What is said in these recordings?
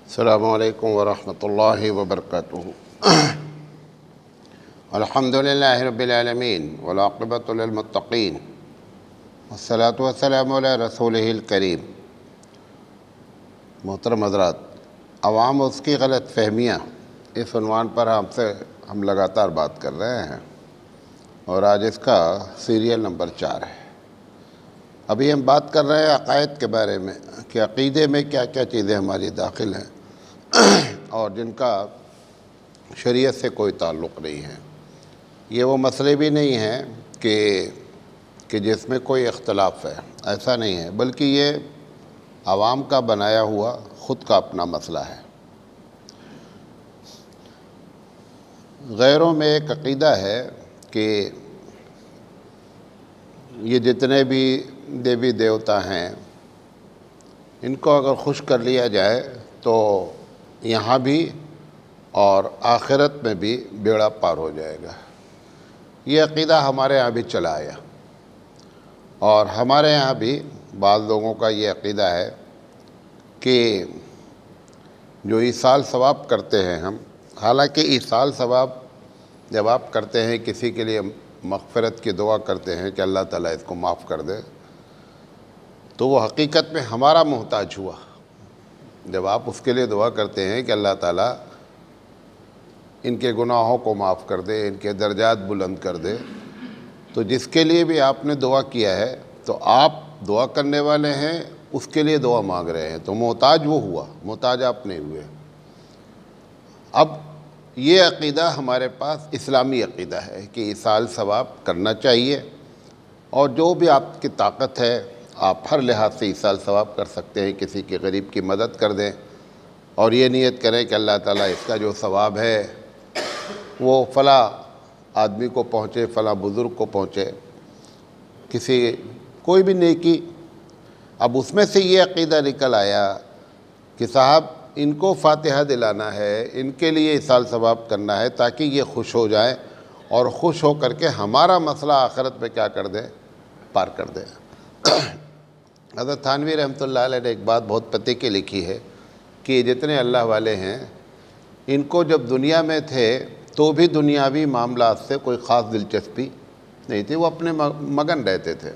السلام علیکم ورحمۃ اللہ وبرکاتہ۔ الحمد للہ رب العالمین والعاقبۃ للمتقین والصلاۃ والسلام علی رسولہ الکریم۔ محترم حضرات، عوام اس کی غلط فہمیاں، اس عنوان پر ہم لگاتار بات کر رہے ہیں اور آج اس کا سیریل نمبر 4 ہے۔ ابھی ہم بات کر رہے ہیں عقائد کے بارے میں کہ عقیدے میں کیا کیا چیزیں ہماری داخل ہیں اور جن کا شریعت سے کوئی تعلق نہیں ہے۔ یہ وہ مسئلے بھی نہیں ہیں کہ جس میں کوئی اختلاف ہے، ایسا نہیں ہے، بلکہ یہ عوام کا بنایا ہوا خود کا اپنا مسئلہ ہے۔ غیروں میں ایک عقیدہ ہے کہ یہ جتنے بھی دیوی دیوتا ہیں ان کو اگر خوش کر لیا جائے تو یہاں بھی اور آخرت میں بھی بیڑا پار ہو جائے گا۔ یہ عقیدہ ہمارے یہاں بھی چلا آیا اور ہمارے یہاں بھی بعض لوگوں کا یہ عقیدہ ہے کہ جو ایصال ثواب کرتے ہیں ہم، حالانکہ ایصال ثواب جب آپ کرتے ہیں، کسی کے لیے مغفرت کی دعا کرتے ہیں کہ اللہ تعالیٰ اس کو معاف کر دے، تو وہ حقیقت میں ہمارا محتاج ہوا۔ جب آپ اس کے لیے دعا کرتے ہیں کہ اللہ تعالیٰ ان کے گناہوں کو معاف کر دے، ان کے درجات بلند کر دے، تو جس کے لیے بھی آپ نے دعا کیا ہے تو آپ دعا کرنے والے ہیں، اس کے لیے دعا مانگ رہے ہیں، تو محتاج وہ ہوا، محتاج آپ نہیں ہوئے۔ اب یہ عقیدہ ہمارے پاس اسلامی عقیدہ ہے کہ ایصال ثواب کرنا چاہیے، اور جو بھی آپ کی طاقت ہے آپ ہر لحاظ سے ایصال ثواب کر سکتے ہیں، کسی کے غریب کی مدد کر دیں اور یہ نیت کریں کہ اللہ تعالیٰ اس کا جو ثواب ہے وہ فلاں آدمی کو پہنچے، فلاں بزرگ کو پہنچے، کوئی بھی نیکی۔ اب اس میں سے یہ عقیدہ نکل آیا کہ صاحب ان کو فاتحہ دلانا ہے، ان کے لیے ایصال ثواب کرنا ہے تاکہ یہ خوش ہو جائیں اور خوش ہو کر کے ہمارا مسئلہ آخرت میں کیا کر دیں، پار کر دیں۔ حضرت تھانوی رحمۃ اللہ علیہ نے ایک بات بہت پتے کی لکھی ہے کہ جتنے اللہ والے ہیں ان کو جب دنیا میں تھے تو بھی دنیاوی معاملات سے کوئی خاص دلچسپی نہیں تھی، وہ اپنے مگن رہتے تھے۔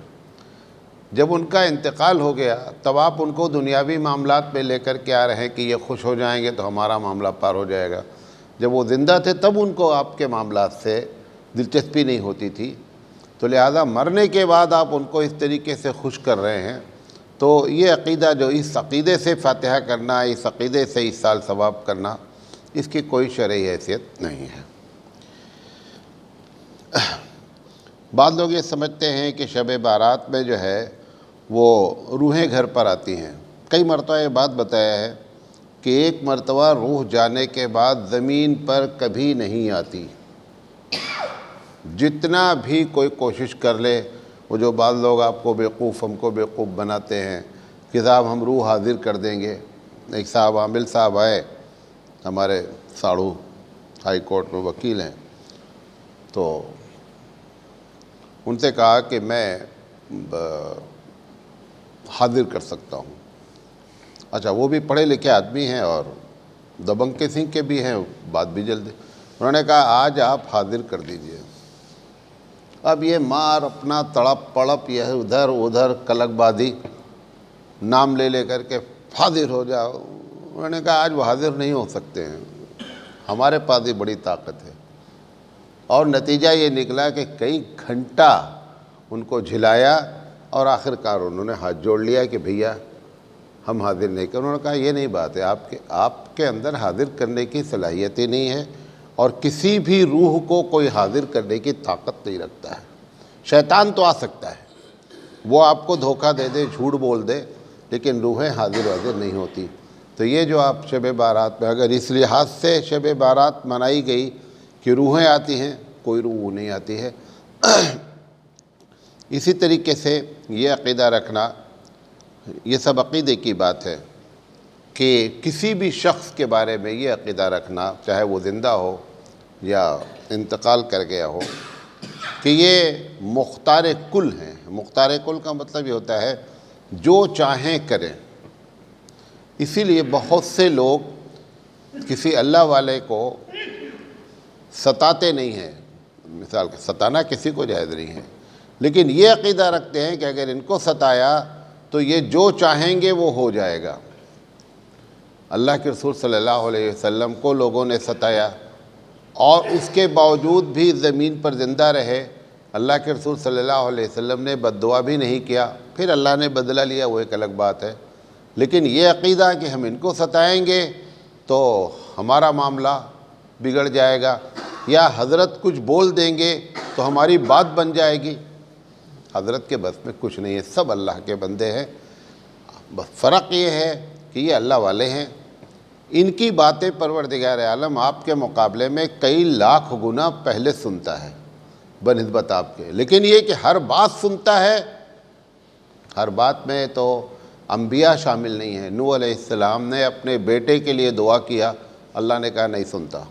جب ان کا انتقال ہو گیا تب آپ ان کو دنیاوی معاملات میں لے کر کے آ رہے ہیں کہ یہ خوش ہو جائیں گے تو ہمارا معاملہ پار ہو جائے گا۔ جب وہ زندہ تھے تب ان کو آپ کے معاملات سے دلچسپی نہیں ہوتی تھی، تو لہذا مرنے کے بعد آپ ان کو اس طریقے سے خوش کر رہے ہیں، تو یہ عقیدہ جو اس عقیدے سے فاتحہ کرنا، اس عقیدے سے ایصال ثواب کرنا، اس کی کوئی شرعی حیثیت نہیں ہے۔ بعض لوگ یہ سمجھتے ہیں کہ شب بارات میں جو ہے وہ روحیں گھر پر آتی ہیں۔ کئی مرتبہ یہ بات بتایا ہے کہ ایک مرتبہ روح جانے کے بعد زمین پر کبھی نہیں آتی، جتنا بھی کوئی کوشش کر لے۔ وہ جو بعض لوگ آپ کو بیوقوف، ہم کو بیوقوف بناتے ہیں کہ صاحب ہم روح حاضر کر دیں گے۔ ایک صاحب عامل صاحب آئے، ہمارے ساڑھو ہائی کورٹ میں وکیل ہیں، تو ان سے کہا کہ میں حاضر کر سکتا ہوں۔ اچھا، وہ بھی پڑھے لکھے آدمی ہیں اور دبنگ قسم کے بھی ہیں، بات بھی جلدی۔ انہوں نے کہا آج آپ حاضر کر دیجئے۔ اب یہ مار اپنا تڑپ پڑپ، یہ ادھر ادھر کلک بازی، نام لے کر کے حاضر ہو جاؤ۔ انہوں نے کہا آج وہ حاضر نہیں ہو سکتے ہیں، ہمارے پاس بھی بڑی طاقت ہے۔ اور نتیجہ یہ نکلا کہ کئی گھنٹہ ان کو جھلایا اور آخر کار انہوں نے ہاتھ جوڑ لیا کہ بھیا ہم حاضر نہیں کر۔ انہوں نے کہا یہ نہیں بات ہے، آپ کے اندر حاضر کرنے کی صلاحیت ہی نہیں ہے، اور کسی بھی روح کو کوئی حاضر کرنے کی طاقت نہیں رکھتا ہے۔ شیطان تو آ سکتا ہے، وہ آپ کو دھوکہ دے دے، جھوٹ بول دے، لیکن روحیں حاضر نہیں ہوتی۔ تو یہ جو آپ شب بارات میں اگر اس لحاظ سے شب بارات منائی گئی کہ روحیں آتی ہیں، کوئی روح نہیں آتی ہے۔ اسی طریقے سے یہ عقیدہ رکھنا، یہ سب عقیدے کی بات ہے کہ کسی بھی شخص کے بارے میں یہ عقیدہ رکھنا، چاہے وہ زندہ ہو یا انتقال کر گیا ہو، کہ یہ مختار کل ہیں۔ مختار کل کا مطلب یہ ہوتا ہے جو چاہیں کریں۔ اسی لیے بہت سے لوگ کسی اللہ والے کو ستاتے نہیں ہیں، مثال کے ستانا کسی کو جائز نہیں ہے، لیکن یہ عقیدہ رکھتے ہیں کہ اگر ان کو ستایا تو یہ جو چاہیں گے وہ ہو جائے گا۔ اللہ کے رسول صلی اللہ علیہ وسلم کو لوگوں نے ستایا اور اس کے باوجود بھی زمین پر زندہ رہے۔ اللہ کے رسول صلی اللہ علیہ وسلم نے بد دعا بھی نہیں کیا، پھر اللہ نے بدلہ لیا، وہ ایک الگ بات ہے، لیکن یہ عقیدہ کہ ہم ان کو ستائیں گے تو ہمارا معاملہ بگڑ جائے گا، یا حضرت کچھ بول دیں گے تو ہماری بات بن جائے گی، حضرت کے بس میں کچھ نہیں ہے، سب اللہ کے بندے ہیں، بس فرق یہ ہے کہ یہ اللہ والے ہیں، ان کی باتیں پروردگار عالم آپ کے مقابلے میں کئی لاکھ گنا پہلے سنتا ہے بنسبت آپ کے، لیکن یہ کہ ہر بات سنتا ہے، ہر بات میں تو انبیاء شامل نہیں ہیں۔ نوح علیہ السلام نے اپنے بیٹے کے لیے دعا کیا، اللہ نے کہا نہیں سنتا۔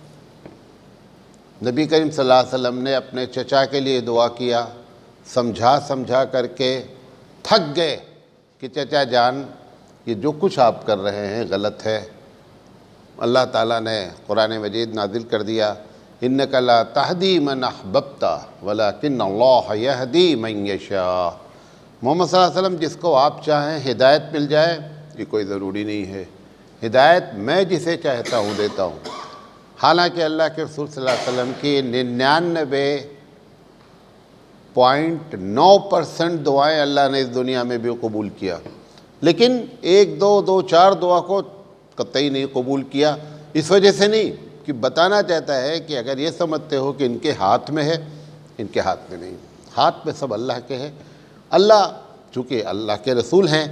نبی کریم صلی اللہ علیہ وسلم نے اپنے چچا کے لیے دعا کیا، سمجھا کر کے تھک گئے کہ چچا جان یہ جو کچھ آپ کر رہے ہیں غلط ہے۔ اللہ تعالیٰ نے قرآن مجید نازل کر دیا، اِنَّكَ لَا تَهْدِي مَنْ أَحْبَبْتَ وَلَكِنَّ اللَّهَ يَهْدِي مَنْ يَشَاءُ۔ محمد صلی اللہ علیہ وسلم جس کو آپ چاہیں ہدایت مل جائے یہ کوئی ضروری نہیں ہے، ہدایت میں جسے چاہتا ہوں دیتا ہوں۔ حالانکہ اللہ کے رسول صلی اللہ علیہ وسلم کی 99.9% دعائیں اللہ نے اس دنیا میں بھی قبول کیا، لیکن ایک دو چار دعا کو قطعی نہیں قبول کیا، اس وجہ سے نہیں کہ بتانا چاہتا ہے کہ اگر یہ سمجھتے ہو کہ ان کے ہاتھ میں ہے، ان کے ہاتھ میں نہیں، ہاتھ میں سب اللہ کے ہے۔ اللہ چونکہ اللہ کے رسول ہیں،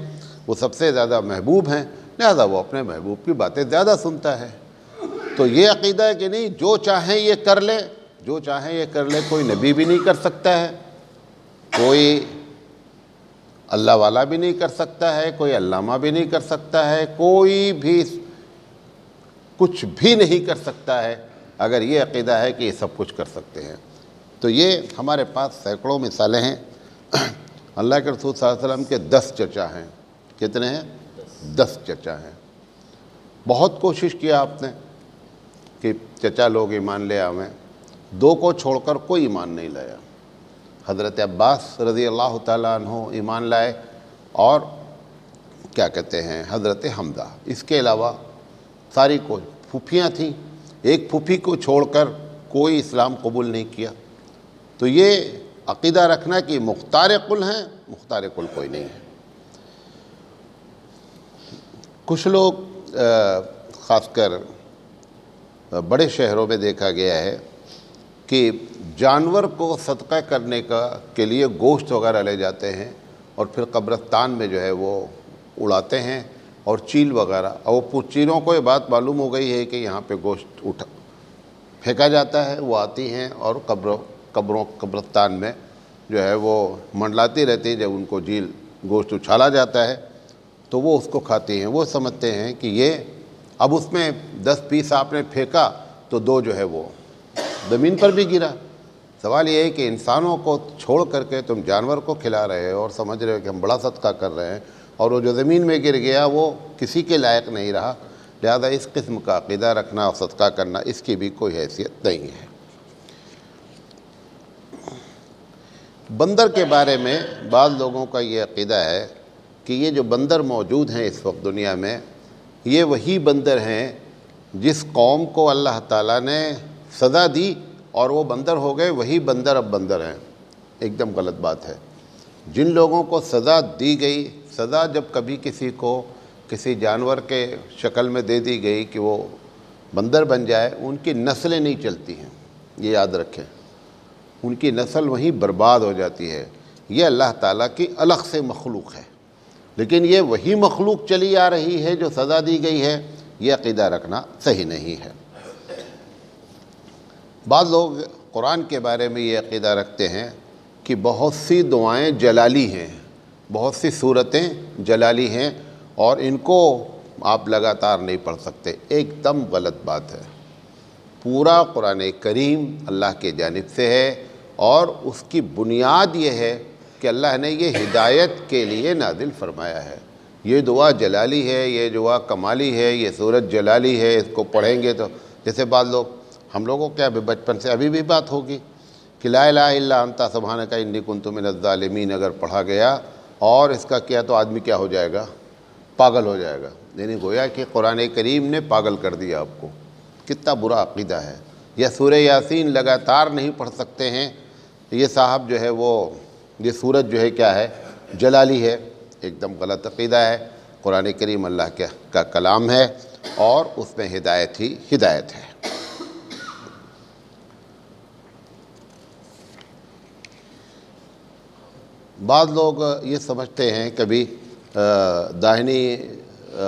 وہ سب سے زیادہ محبوب ہیں، لہذا وہ اپنے محبوب کی باتیں زیادہ سنتا ہے۔ تو یہ عقیدہ ہے کہ نہیں جو چاہیں یہ کر لے، جو چاہیں یہ کر لے، کوئی نبی بھی نہیں کر سکتا ہے، کوئی اللہ والا بھی نہیں کر سکتا ہے، کوئی علامہ بھی نہیں کر سکتا ہے، کوئی بھی کچھ بھی نہیں کر سکتا ہے اگر یہ عقیدہ ہے کہ یہ سب کچھ کر سکتے ہیں۔ تو یہ ہمارے پاس سینکڑوں مثالیں ہیں۔ اللہ کے رسول صلی اللہ علیہ وسلم کے 10 چچا ہیں۔ کتنے ہیں؟ 10 چچا ہیں۔ بہت کوشش کیا آپ نے کہ چچا لوگ ایمان لے آویں، 2 کو چھوڑ کر کوئی ایمان نہیں لایا۔ حضرت عباس رضی اللہ تعالیٰ عنہ ایمان لائے، اور کیا کہتے ہیں حضرت حمزہ، اس کے علاوہ ساری کو پھوپھیاں تھیں، ایک پھوپھی کو چھوڑ کر کوئی اسلام قبول نہیں کیا۔ تو یہ عقیدہ رکھنا کہ مختار کل ہیں، مختار کل کوئی نہیں ہے۔ کچھ لوگ خاص کر بڑے شہروں میں دیکھا گیا ہے کہ جانور کو صدقہ کرنے کے لیے گوشت وغیرہ لے جاتے ہیں اور پھر قبرستان میں جو ہے وہ اڑاتے ہیں، اور چیل وغیرہ، اور وہ چیلوں کو یہ بات معلوم ہو گئی ہے کہ یہاں پہ گوشت پھینکا جاتا ہے، وہ آتی ہیں اور قبرستان میں جو ہے وہ منڈلاتی رہتی ہے، جب ان کو جیل گوشت اچھالا جاتا ہے تو وہ اس کو کھاتی ہیں۔ وہ سمجھتے ہیں کہ یہ اب اس میں 10 پیس آپ نے پھینکا تو 2 جو ہے وہ زمین پر بھی گرا۔ سوال یہ ہے کہ انسانوں کو چھوڑ کر کے تم جانور کو کھلا رہے ہو اور سمجھ رہے ہو کہ ہم بڑا صدقہ کر رہے ہیں، اور وہ جو زمین میں گر گیا وہ کسی کے لائق نہیں رہا، لہذا اس قسم کا عقیدہ رکھنا اور صدقہ کرنا اس کی بھی کوئی حیثیت نہیں ہے۔ بندر کے بارے میں بعض لوگوں کا یہ عقیدہ ہے کہ یہ جو بندر موجود ہیں اس وقت دنیا میں، یہ وہی بندر ہیں جس قوم کو اللہ تعالیٰ نے سزا دی اور وہ بندر ہو گئے، وہی بندر اب بندر ہیں۔ ایک دم غلط بات ہے۔ جن لوگوں کو سزا دی گئی، سزا جب کبھی کسی کو کسی جانور کے شکل میں دے دی گئی کہ وہ بندر بن جائے، ان کی نسلیں نہیں چلتی ہیں، یہ یاد رکھیں، ان کی نسل وہیں برباد ہو جاتی ہے۔ یہ اللہ تعالیٰ کی الگ سے مخلوق ہے، لیکن یہ وہی مخلوق چلی آ رہی ہے جو سزا دی گئی ہے، یہ عقیدہ رکھنا صحیح نہیں ہے۔ بعض لوگ قرآن کے بارے میں یہ عقیدہ رکھتے ہیں کہ بہت سی دعائیں جلالی ہیں، بہت سی صورتیں جلالی ہیں، اور ان کو آپ لگاتار نہیں پڑھ سکتے۔ ایک دم غلط بات ہے۔ پورا قرآن کریم اللہ کے جانب سے ہے، اور اس کی بنیاد یہ ہے کہ اللہ نے یہ ہدایت کے لیے نازل فرمایا ہے۔ یہ دعا جلالی ہے، یہ دعا کمالی ہے، یہ سورت جلالی ہے، اس کو پڑھیں گے تو جیسے بعض لوگ، ہم لوگوں کیا بچپن سے ابھی بھی بات ہوگی کہ لا الہ الا انت سبحانک انی کنت من الظالمین اگر پڑھا گیا اور اس کا کیا تو آدمی کیا ہو جائے گا؟ پاگل ہو جائے گا. یعنی گویا کہ قرآن کریم نے پاگل کر دیا آپ کو. کتنا برا عقیدہ ہے. یا سورہ یاسین لگاتار نہیں پڑھ سکتے ہیں، یہ صاحب جو ہے وہ یہ سورت جو ہے کیا ہے؟ جلالی ہے. ایک دم غلط عقیدہ ہے. قرآن کریم اللہ کا کلام ہے اور اس میں ہدایت ہی ہدایت ہے. بعض لوگ یہ سمجھتے ہیں کبھی داہنی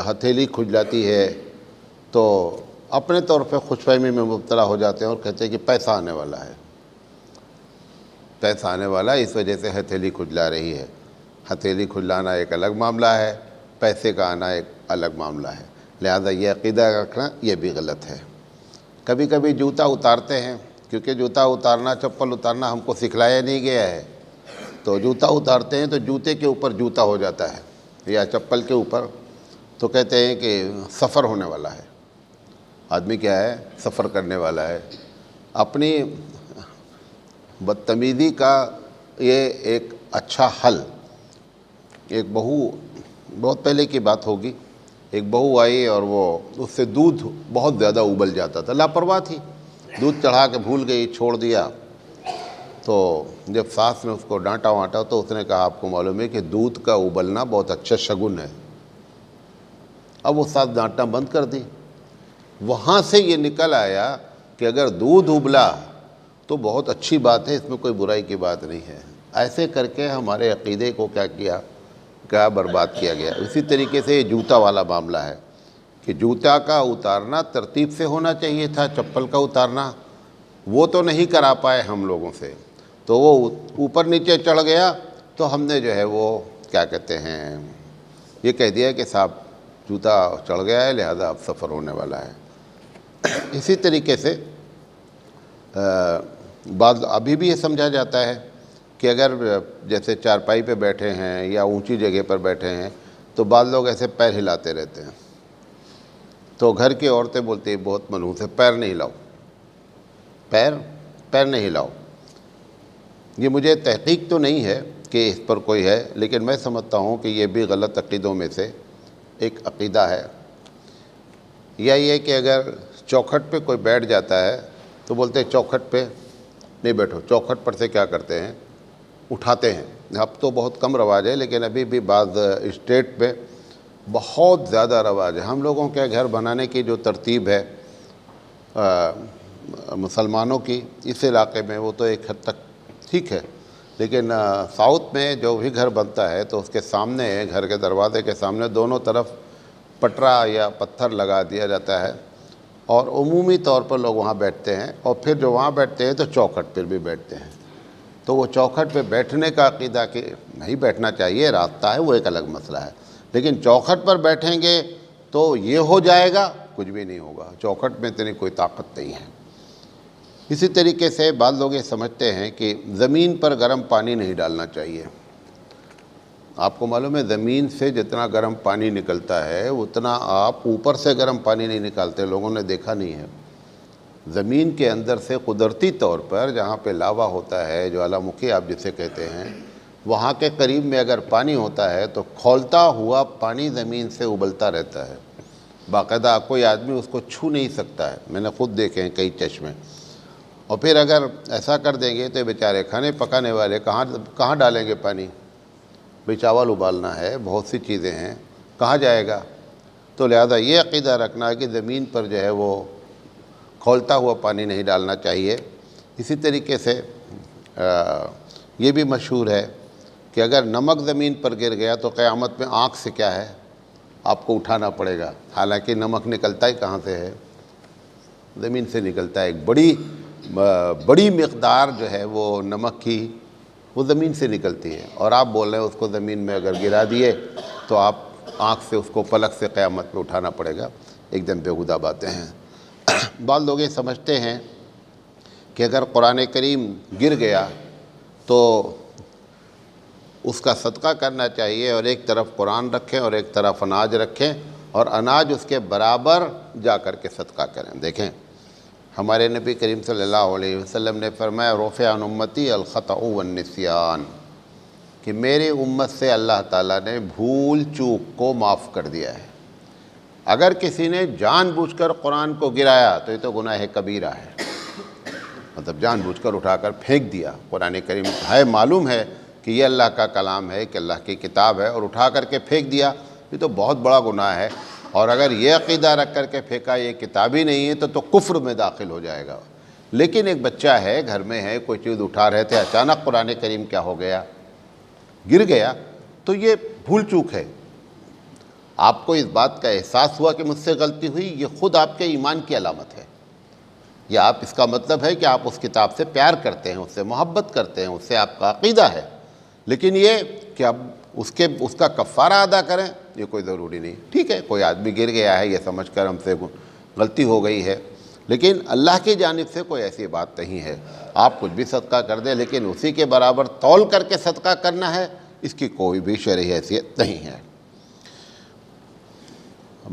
ہتھیلی کھجلاتی ہے تو اپنے طور پہ خوش فہمی میں مبتلا ہو جاتے ہیں اور کہتے ہیں کہ پیسہ آنے والا ہے، پیسہ آنے والا ہے، اس وجہ سے ہتھیلی کھجلا رہی ہے. ہتھیلی کھجلانا ایک الگ معاملہ ہے، پیسے کا آنا ایک الگ معاملہ ہے. لہذا یہ عقیدہ رکھنا یہ بھی غلط ہے. کبھی کبھی جوتا اتارتے ہیں، کیونکہ جوتا اتارنا، چپل اتارنا ہم کو سکھلایا نہیں گیا ہے، تو جوتا اتارتے ہیں تو جوتے کے اوپر جوتا ہو جاتا ہے یا چپل کے اوپر، تو کہتے ہیں کہ سفر ہونے والا ہے. آدمی کیا ہے؟ سفر کرنے والا ہے. اپنی بدتمیزی کا یہ ایک اچھا حل، ایک بہو، بہت پہلے کی بات ہوگی، ایک بہو آئی اور وہ اس سے دودھ بہت زیادہ ابل جاتا تھا، لاپرواہ تھی، دودھ چڑھا کے بھول گئی، چھوڑ دیا. تو جب ساس نے اس کو ڈانٹا وانٹا تو اس نے کہا آپ کو معلوم ہے کہ دودھ کا ابلنا بہت اچھا شگن ہے. اب وہ ساس ڈانٹنا بند کر دی. وہاں سے یہ نکل آیا کہ اگر دودھ ابلا تو بہت اچھی بات ہے، اس میں کوئی برائی کی بات نہیں ہے. ایسے کر کے ہمارے عقیدے کو کیا برباد کیا گیا. اسی طریقے سے یہ جوتا والا معاملہ ہے کہ جوتا کا اتارنا ترتیب سے ہونا چاہیے تھا، چپل کا اتارنا وہ تو نہیں کرا پائے ہم لوگوں سے، تو وہ اوپر نیچے چڑھ گیا تو ہم نے جو ہے وہ کیا کہتے ہیں یہ کہہ دیا کہ صاحب جوتا چڑھ گیا ہے لہذا اب سفر ہونے والا ہے. اسی طریقے سے بعض ابھی بھی یہ سمجھا جاتا ہے کہ اگر جیسے چارپائی پہ بیٹھے ہیں یا اونچی جگہ پر بیٹھے ہیں تو بعض لوگ ایسے پیر ہلاتے رہتے ہیں، تو گھر کی عورتیں بولتی ہیں بہت منحوس ہے، پیر نہیں ہلاؤ، پیر نہیں ہلاؤ. یہ مجھے تحقیق تو نہیں ہے کہ اس پر کوئی ہے، لیکن میں سمجھتا ہوں کہ یہ بھی غلط عقیدوں میں سے ایک عقیدہ ہے. یا یہ کہ اگر چوکھٹ پہ کوئی بیٹھ جاتا ہے تو بولتے ہیں چوکھٹ پہ نہیں بیٹھو. چوکھٹ پر سے کیا کرتے ہیں؟ اٹھاتے ہیں. اب تو بہت کم رواج ہے لیکن ابھی بھی بعض اسٹیٹ پہ بہت زیادہ رواج ہے. ہم لوگوں کے گھر بنانے کی جو ترتیب ہے مسلمانوں کی اس علاقے میں وہ تو ایک حد تک ٹھیک ہے، لیکن ساؤتھ میں جو بھی گھر بنتا ہے تو اس کے سامنے، گھر کے دروازے کے سامنے دونوں طرف پٹرا یا پتھر لگا دیا جاتا ہے اور عمومی طور پر لوگ وہاں بیٹھتے ہیں، اور پھر جو وہاں بیٹھتے ہیں تو چوکھٹ پر بھی بیٹھتے ہیں. تو وہ چوکھٹ پہ بیٹھنے کا عقیدہ کہ نہیں بیٹھنا چاہیے، راستہ ہے، وہ ایک الگ مسئلہ ہے. لیکن چوکھٹ پر بیٹھیں گے تو یہ ہو جائے گا، کچھ بھی نہیں ہوگا. چوکھٹ میں اتنی کوئی طاقت نہیں ہے. اسی طریقے سے بعض لوگ یہ سمجھتے ہیں کہ زمین پر گرم پانی نہیں ڈالنا چاہیے. آپ کو معلوم ہے زمین سے جتنا گرم پانی نکلتا ہے اتنا آپ اوپر سے گرم پانی نہیں نکالتے، لوگوں نے دیکھا نہیں ہے. زمین کے اندر سے قدرتی طور پر جہاں پہ لاوا ہوتا ہے، جو جوالا مکھی آپ جسے کہتے ہیں، وہاں کے قریب میں اگر پانی ہوتا ہے تو کھولتا ہوا پانی زمین سے ابلتا رہتا ہے. باقاعدہ کوئی آدمی اس کو چھو نہیں سکتا ہے، میں نے خود دیکھے ہیں کئی چشمے. اور پھر اگر ایسا کر دیں گے تو بیچارے کھانے پکانے والے کہاں ڈالیں گے پانی؟ بھئی چاول ابالنا ہے، بہت سی چیزیں ہیں، کہاں جائے گا؟ تو لہذا یہ عقیدہ رکھنا ہے کہ زمین پر جو ہے وہ کھولتا ہوا پانی نہیں ڈالنا چاہیے. اسی طریقے سے یہ بھی مشہور ہے کہ اگر نمک زمین پر گر گیا تو قیامت میں آنکھ سے کیا ہے؟ آپ کو اٹھانا پڑے گا. حالانکہ نمک نکلتا ہی کہاں سے ہے؟ زمین سے نکلتا ہے. ایک بڑی مقدار جو ہے وہ نمک کی وہ زمین سے نکلتی ہے، اور آپ بول رہے ہیں اس کو زمین میں اگر گرا دیے تو آپ آنکھ سے اس کو پلک سے قیامت میں اٹھانا پڑے گا. ایک دم بیہودہ باتیں ہیں. بعض لوگ یہ سمجھتے ہیں کہ اگر قرآن کریم گر گیا تو اس کا صدقہ کرنا چاہیے، اور ایک طرف قرآن رکھیں اور ایک طرف اناج رکھیں، اور اناج اس کے برابر جا کر کے صدقہ کریں۔ دیکھیں ہمارے نبی کریم صلی اللہ علیہ وسلم نے فرمایا رفع عن امتی الخطأ والنسیان، کہ میری امت سے اللہ تعالیٰ نے بھول چوک کو معاف کر دیا ہے۔ اگر کسی نے جان بوجھ کر قرآن کو گرایا تو یہ تو گناہ کبیرہ ہے، مطلب جان بوجھ کر اٹھا کر پھینک دیا۔ قرآن کریم ہے، معلوم ہے کہ یہ اللہ کا کلام ہے، کہ اللہ کی کتاب ہے، اور اٹھا کر کے پھینک دیا، یہ تو بہت بڑا گناہ ہے۔ اور اگر یہ عقیدہ رکھ کر کے پھینکا یہ کتاب ہی نہیں ہے تو کفر میں داخل ہو جائے گا۔ لیکن ایک بچہ ہے، گھر میں ہے، کوئی چیز اٹھا رہے تھے، اچانک قرآن کریم کیا ہو گیا، گر گیا، تو یہ بھول چوک ہے۔ آپ کو اس بات کا احساس ہوا کہ مجھ سے غلطی ہوئی، یہ خود آپ کے ایمان کی علامت ہے۔ یہ آپ، اس کا مطلب ہے کہ آپ اس کتاب سے پیار کرتے ہیں، اس سے محبت کرتے ہیں، اس سے آپ کا عقیدہ ہے۔ لیکن یہ کہ اب اس کا کفارہ ادا کریں، یہ کوئی ضروری نہیں۔ ٹھیک ہے، کوئی آدمی گر گیا ہے، یہ سمجھ کر ہم سے غلطی ہو گئی ہے، لیکن اللہ کی جانب سے کوئی ایسی بات نہیں ہے۔ آپ کچھ بھی صدقہ کر دیں، لیکن اسی کے برابر تول کر کے صدقہ کرنا ہے، اس کی کوئی بھی شرعی حیثیت نہیں ہے۔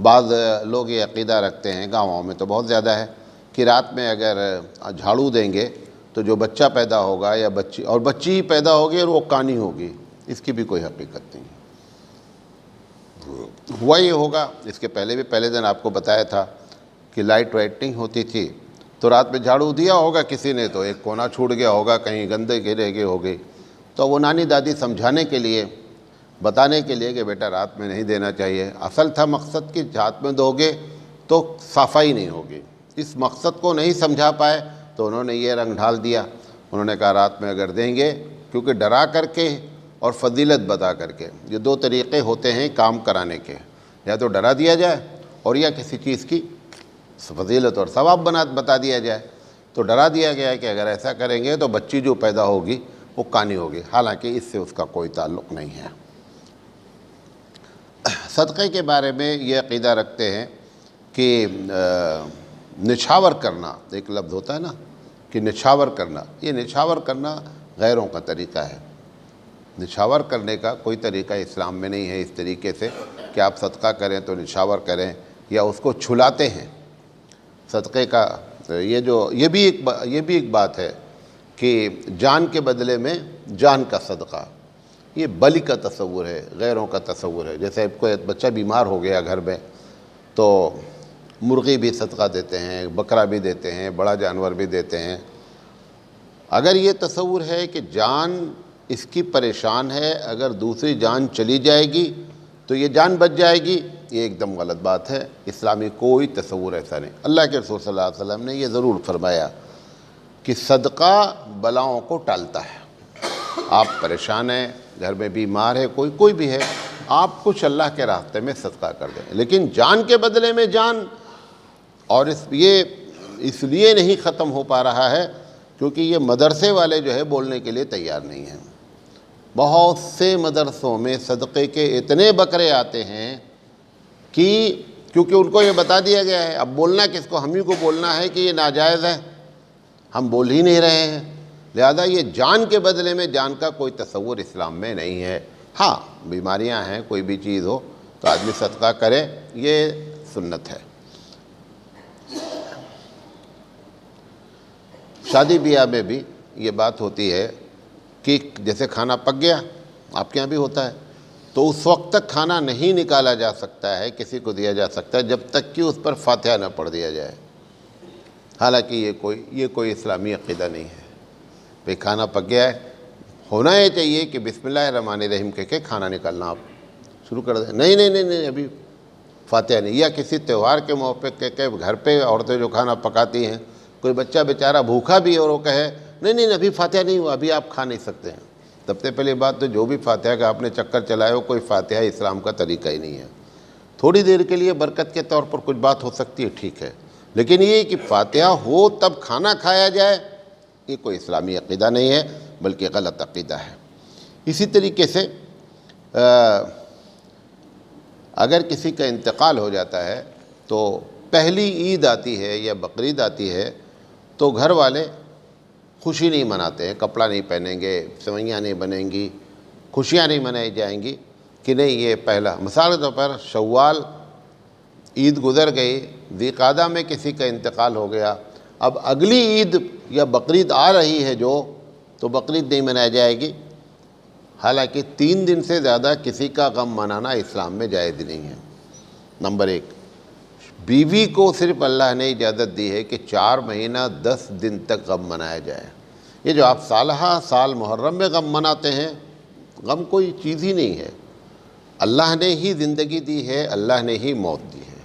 بعض لوگ یہ عقیدہ رکھتے ہیں، گاؤں میں تو بہت زیادہ ہے، کہ رات میں اگر جھاڑو دیں گے تو جو بچہ پیدا ہوگا یا بچی، اور بچی ہی پیدا ہوگی اور وہ کانی ہوگی، اس کی بھی کوئی حقیقت نہیں۔ ہوا یہ ہوگا، اس کے پہلے دن آپ کو بتایا تھا کہ لائٹ وائٹ نہیں ہوتی تھی، تو رات میں جھاڑو دیا ہوگا کسی نے تو ایک کونا چھوٹ گیا ہوگا، کہیں گندے گرے گئے ہوگی، تو وہ نانی دادی سمجھانے کے لیے، بتانے کے لیے کہ بیٹا رات میں نہیں دینا چاہیے۔ اصل تھا مقصد کہ رات میں دو گے تو صفائی نہیں ہوگی، اس مقصد کو نہیں سمجھا پائے تو انہوں نے یہ رنگ ڈھال دیا۔ انہوں نے کہا رات میں اگر دیں گے، کیونکہ ڈرا کر کے اور فضیلت بتا کر کے، یہ دو طریقے ہوتے ہیں کام کرانے کے، یا تو ڈرا دیا جائے اور یا کسی چیز کی فضیلت اور ثواب بتا دیا جائے۔ تو ڈرا دیا گیا ہے کہ اگر ایسا کریں گے تو بچی جو پیدا ہوگی وہ کانی ہوگی، حالانکہ اس سے اس کا کوئی تعلق نہیں ہے۔ صدقے کے بارے میں یہ عقیدہ رکھتے ہیں کہ نچھاور کرنا، ایک لفظ ہوتا ہے نا کہ نچھاور کرنا، یہ نچھاور کرنا غیروں کا طریقہ ہے۔ نچھاور کرنے کا کوئی طریقہ اسلام میں نہیں ہے، اس طریقے سے کہ آپ صدقہ کریں تو نچھاور کریں یا اس کو چھلاتے ہیں۔ صدقے کا یہ بھی ایک بات ہے کہ جان کے بدلے میں جان کا صدقہ، یہ بلی کا تصور ہے، غیروں کا تصور ہے۔ جیسے کوئی بچہ بیمار ہو گیا گھر میں تو مرغی بھی صدقہ دیتے ہیں، بکرا بھی دیتے ہیں، بڑا جانور بھی دیتے ہیں۔ اگر یہ تصور ہے کہ جان اس کی پریشان ہے، اگر دوسری جان چلی جائے گی تو یہ جان بچ جائے گی، یہ ایک دم غلط بات ہے۔ اسلامی کوئی تصور ایسا نہیں۔ اللہ کے رسول صلی اللہ علیہ وسلم نے یہ ضرور فرمایا کہ صدقہ بلاؤں کو ٹالتا ہے۔ آپ پریشان ہیں، گھر میں بیمار ہے، کوئی بھی ہے، آپ کچھ اللہ کے راستے میں صدقہ کر دیں، لیکن جان کے بدلے میں جان، اور یہ اس لیے نہیں ختم ہو پا رہا ہے کیونکہ یہ مدرسے والے جو ہے بولنے کے لیے تیار نہیں ہیں۔ بہت سے مدرسوں میں صدقے کے اتنے بکرے آتے ہیں کہ کیونکہ ان کو یہ بتا دیا گیا ہے، اب بولنا کس کو، ہم ہی کو بولنا ہے کہ یہ ناجائز ہے، ہم بول ہی نہیں رہے ہیں۔ لہذا یہ جان کے بدلے میں جان کا کوئی تصور اسلام میں نہیں ہے۔ ہاں بیماریاں ہیں، کوئی بھی چیز ہو تو آدمی صدقہ کرے، یہ سنت ہے۔ شادی بیاہ میں بھی یہ بات ہوتی ہے کہ جیسے کھانا پک گیا، آپ کے یہاں بھی ہوتا ہے، تو اس وقت تک کھانا نہیں نکالا جا سکتا ہے، کسی کو دیا جا سکتا ہے جب تک کہ اس پر فاتحہ نہ پڑھ دیا جائے۔ حالانکہ یہ کوئی اسلامی عقیدہ نہیں ہے۔ بھئی کھانا پک گیا ہے، ہونا یہ چاہیے کہ بسم اللہ الرحمن الرحیم کہہ کے کھانا نکالنا آپ شروع کر دیں۔ نہیں ابھی فاتحہ نہیں، یا کسی تہوار کے موقع پہ کہ گھر پہ عورتیں جو کھانا پکاتی ہیں، کوئی بچہ بیچارہ بھوکا بھی اور وہ کہے نہیں ابھی فاتحہ نہیں ہوا، ابھی آپ کھا نہیں سکتے ہیں۔ سب سے پہلی بات تو جو بھی فاتحہ کا آپ نے چکر چلایا ہو، کوئی فاتحہ اسلام کا طریقہ ہی نہیں ہے۔ تھوڑی دیر کے لیے برکت کے طور پر کچھ بات ہو سکتی ہے، ٹھیک ہے، لیکن یہ کہ فاتحہ ہو تب کھانا کھایا جائے، یہ کوئی اسلامی عقیدہ نہیں ہے، بلکہ غلط عقیدہ ہے۔ اسی طریقے سے اگر کسی کا انتقال ہو جاتا ہے تو پہلی عید آتی ہے یا بقرعید آتی ہے تو گھر والے خوشی نہیں مناتے ہیں، کپڑا نہیں پہنیں گے، سوئیاں نہیں بنیں گی، خوشیاں نہیں منائی جائیں گی کہ نہیں یہ پہلا. مثال کے طور پر شوال عید گزر گئی، ذی قعدہ میں کسی کا انتقال ہو گیا، اب اگلی عید یا بقرعید آ رہی ہے تو بقرعید نہیں منائی جائے گی. حالانکہ 3 دن سے زیادہ کسی کا غم منانا اسلام میں جائز نہیں ہے. نمبر 1، بیوی کو صرف اللہ نے اجازت دی ہے کہ 4 مہینہ 10 دن تک غم منایا جائے. یہ جو آپ سال محرم میں غم مناتے ہیں، غم کوئی چیز ہی نہیں ہے. اللہ نے ہی زندگی دی ہے، اللہ نے ہی موت دی ہے.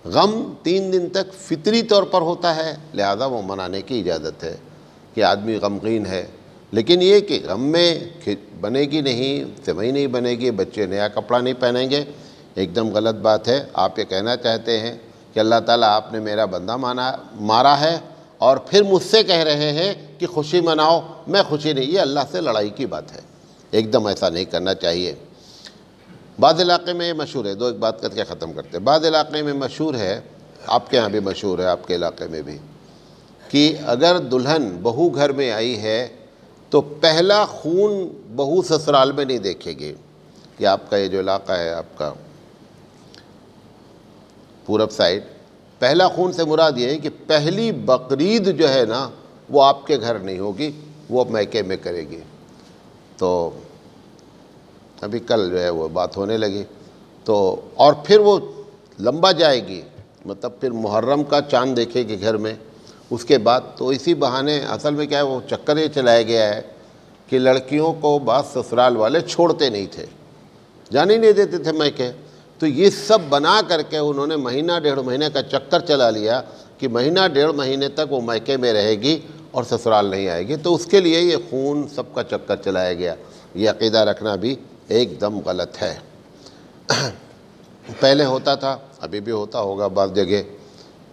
غم 3 دن تک فطری طور پر ہوتا ہے، لہذا وہ منانے کی اجازت ہے کہ آدمی غمگین ہے. لیکن یہ کہ غم میں بنے گی نہیں، سوئی نہیں بنے گی، بچے نیا کپڑا نہیں پہنیں گے، ایک دم غلط بات ہے. آپ یہ کہنا چاہتے ہیں کہ اللہ تعالیٰ آپ نے میرا بندہ مارا ہے اور پھر مجھ سے کہہ رہے ہیں کہ خوشی مناؤ، میں خوشی نہیں. یہ اللہ سے لڑائی کی بات ہے، ایک دم ایسا نہیں کرنا چاہیے. بعض علاقے میں مشہور ہے، ایک بات کر کے ختم کرتے ہیں. بعض علاقے میں مشہور ہے، آپ کے ہاں بھی مشہور ہے، آپ کے علاقے میں بھی، کہ اگر دلہن بہو گھر میں آئی ہے تو پہلا خون بہو سسرال میں نہیں دیکھے گی. یہ آپ کا یہ جو علاقہ ہے آپ کا پورب سائڈ، پہلا خون سے مراد یہ ہے کہ پہلی بقرعید جو ہے نا وہ آپ کے گھر نہیں ہوگی، وہ میکے میں کرے گی. تو ابھی کل جو ہے وہ بات ہونے لگی تو، اور پھر وہ لمبا جائے گی، مطلب پھر محرم کا چاند دیکھے گی گھر میں. اس کے بعد تو اسی بہانے اصل میں کیا ہے، وہ چکر یہ چلایا گیا ہے کہ لڑکیوں کو بعض سسرال والے چھوڑتے نہیں تھے، جانے ہی نہیں دیتے تھے میکے. تو یہ سب بنا کر کے انہوں نے مہینہ 1.5 مہینے کا چکر چلا لیا کہ مہینہ 1.5 مہینے تک وہ میکے میں رہے گی اور سسرال نہیں آئے گی. تو اس کے لیے یہ خون سب کا چکر چلایا گیا. یہ عقیدہ رکھنا بھی ایک دم غلط ہے. پہلے ہوتا تھا، ابھی بھی ہوتا ہوگا بعض جگہ،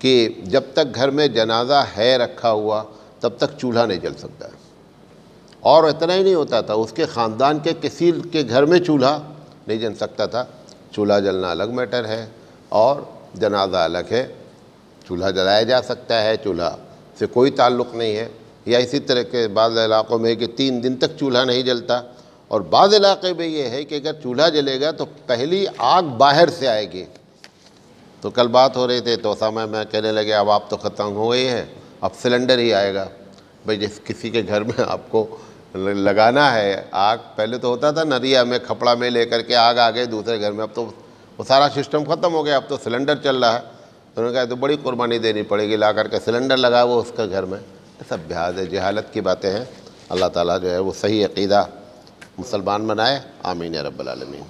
کہ جب تک گھر میں جنازہ ہے رکھا ہوا تب تک چولہا نہیں جل سکتا. اور اتنا ہی نہیں ہوتا تھا، اس کے خاندان کے کسی کے گھر میں چولہا نہیں جل سکتا تھا. چولہا جلنا الگ میٹر ہے اور جنازہ الگ ہے. چولہا جلایا جا سکتا ہے، چولہا سے کوئی تعلق نہیں ہے. یا اسی طرح کے بعض علاقوں میں کہ 3 دن تک چولہا نہیں جلتا. اور بعض علاقے میں یہ ہے کہ اگر چولہا جلے گا تو پہلی آگ باہر سے آئے گی. تو کل بات ہو رہی تھی تو سامنے میں کہنے لگے اب آپ تو ختم ہو گئی ہے، اب سلنڈر ہی آئے گا. بھئی جس کسی کے گھر میں آپ کو لگانا ہے آگ، پہلے تو ہوتا تھا نریا میں کھپڑا میں لے کر کے آگ آ گئے دوسرے گھر میں، اب تو وہ سارا سسٹم ختم ہو گیا، اب تو سلنڈر چل رہا ہے. انہوں نے کہا تو بڑی قربانی دینی پڑے گی، لا کر کے سلنڈر لگا وہ اس کے گھر میں. یہ سب جہالت کی باتیں ہیں. اللہ تعالیٰ جو ہے وہ صحیح عقیدہ مسلمان بنائے. آمین یا رب العالمین.